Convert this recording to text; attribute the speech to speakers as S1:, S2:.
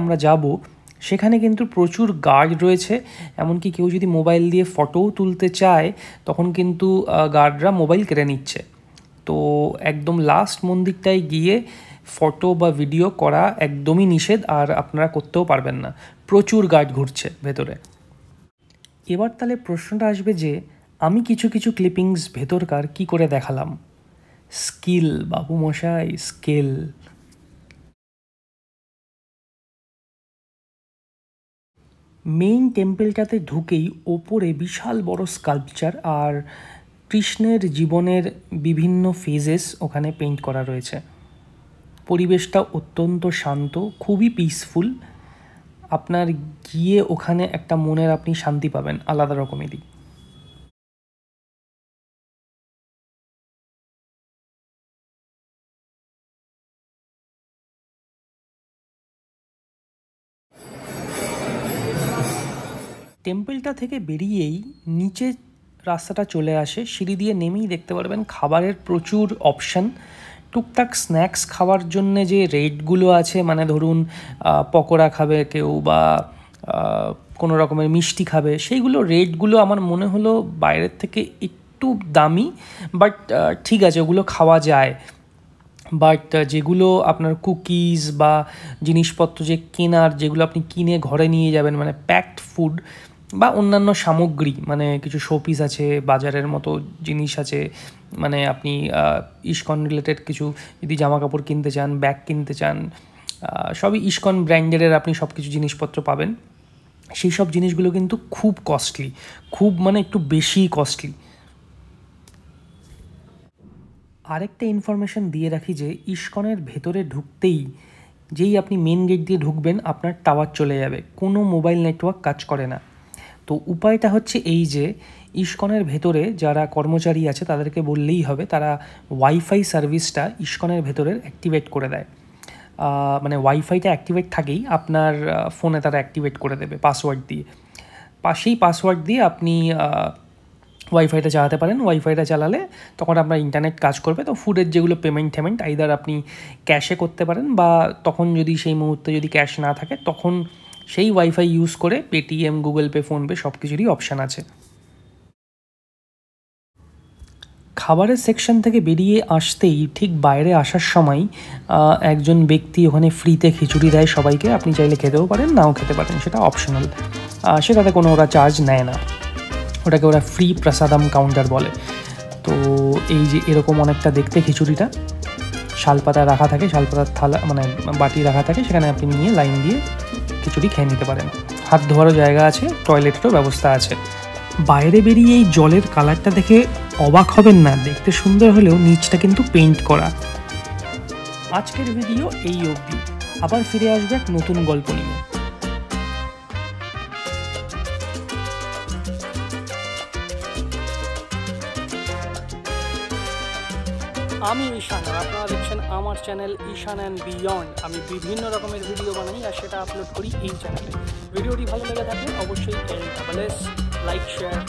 S1: আমরা যাব সেখানে কিন্তু প্রচুর গার্ড রয়েছে, এমনকি কেউ যদি মোবাইল দিয়ে ফটোও তুলতে চায় তখন কিন্তু গার্ডরা মোবাইল কেড়ে নিচ্ছে। তো একদম লাস্ট মন্দিরটায় গিয়ে ফটো বা ভিডিও করা একদমই নিষেধ, আর আপনারা করতেও পারবেন না, প্রচুর গার্ড ঘুরছে ভেতরে। এবার তাহলে প্রশ্নটা আসবে যে আমি কিছু কিছু ক্লিপিংস ভেতরকার কি করে দেখালাম। স্কিল বাবু মশাই, স্কিল। মেইন টেম্পলটাতে ঢুকেই ওপরে বিশাল বড় স্কাল্পচার আর কৃষ্ণের জীবনের বিভিন্ন ফেজেস ওখানে পেইন্ট করা রয়েছে। পরিবেশটা অত্যন্ত শান্ত, খুবই পিসফুল। আপনার গিয়ে ওখানে একটা মনের আপনি শান্তি পাবেন আলাদা রকমেরই। টেম্পলটা থেকে বেরিয়েই নিচে রাস্তাটা চলে আসে, সিঁড়ি দিয়ে নেমেই দেখতে পারবেন খাবারের প্রচুর অপশান। টুকটাক স্ন্যাক্স খাওয়ার জন্যে যে রেটগুলো আছে, মানে ধরুন পকোড়া খাবে কেউ বা কোনো রকমের মিষ্টি খাবে, সেইগুলো রেটগুলো আমার মনে হলো বাইরের থেকে একটু দামি, বাট ঠিক আছে, ওগুলো খাওয়া যায়। বাট যেগুলো আপনার কুকিজ বা জিনিসপত্র যে কেনার, যেগুলো আপনি কিনে ঘরে নিয়ে যাবেন, মানে প্যাকড ফুড বা অন্যান্য সামগ্রী, মানে কিছু শোপিস আছে, বাজারের মতো জিনিস আছে, মানে আপনি ইস্কন রিলেটেড কিছু যদি জামা কাপড় কিনতে চান, ব্যাগ কিনতে চান, সবই ইস্কন ব্র্যান্ডের আপনি সব কিছু জিনিসপত্র পাবেন। সেই সব জিনিসগুলো কিন্তু খুব কস্টলি, খুব মানে একটু বেশি কস্টলি। আরেকটা ইনফরমেশান দিয়ে রাখি যে ইস্কনের ভেতরে ঢুকতেই যেই আপনি মেন গেট দিয়ে ঢুকবেন আপনার টাওয়ার চলে যাবে, কোনো মোবাইল নেটওয়ার্ক কাজ করে না। তো উপায়টা হচ্ছে এই যে ইস্কনের ভেতরে যারা কর্মচারী আছে তাদেরকে বললেই হবে, তারা ওয়াইফাই সার্ভিসটা ইস্কনের ভেতরের অ্যাক্টিভেট করে দেয়। মানে ওয়াইফাইটা অ্যাক্টিভেট থাকেই আপনার ফোনে তারা অ্যাক্টিভেট করে দেবে পাসওয়ার্ড দিয়ে। সেই পাসওয়ার্ড দিয়ে আপনি ওয়াইফাইটা চালাতে পারেন। ওয়াইফাইটা চালালে তখন আপনার ইন্টারনেট কাজ করবে। তো ফুডের যেগুলো পেমেন্ট আইদার আপনি ক্যাশে করতে পারেন, বা তখন যদি সেই মুহূর্তে যদি ক্যাশ না থাকে তখন সেই ওয়াইফাই ইউজ করে পেটিএম, গুগল পে, ফোনপে সব কিছুরই অপশান আছে। খাবারের সেকশন থেকে বেরিয়ে আসতেই ঠিক বাইরে আসার সময় একজন ব্যক্তি ওখানে ফ্রিতে খিচুড়ি দেয় সবাইকে। আপনি চাইলে খেতেও পারেন, নাও খেতে পারেন, সেটা অপশনাল। সেটাতে কোনো ওরা চার্জ নেয় না, ওটাকে ওরা ফ্রি প্রসাদম কাউন্টার বলে। তো এই যে এরকম অনেকটা দেখতে খিচুড়িটা শালপাতা রাখা থাকে, শালপাতার থালা মানে বাটি রাখা থাকে, সেখানে আপনি নিয়ে লাইন দিয়ে খিচুড়ি খেয়ে নিতে পারেন। হাত ধোয়ারও জায়গা আছে, টয়লেটেরও ব্যবস্থা আছে। বাইরে বেরিয়ে এই জলের কালারটা দেখে অবাক হবেন না, দেখতে সুন্দর হলেও নিচটা কিন্তু পেইন্ট করা। আজকের ভিডিও এই অবধি, আবার ফিরে আসবে এক নতুন গল্প নিয়ে। আমি ঈশান, আর আপনারা দেখছেন আমার চ্যানেল ঈশান অ্যান্ড বিয়ন্ড। আমি বিভিন্ন রকমের ভিডিও বানাই আর সেটা আপলোড করি এই চ্যানেলে। ভিডিওটি ভালো লেগে থাকলে অবশ্যই লাইক, শেয়ার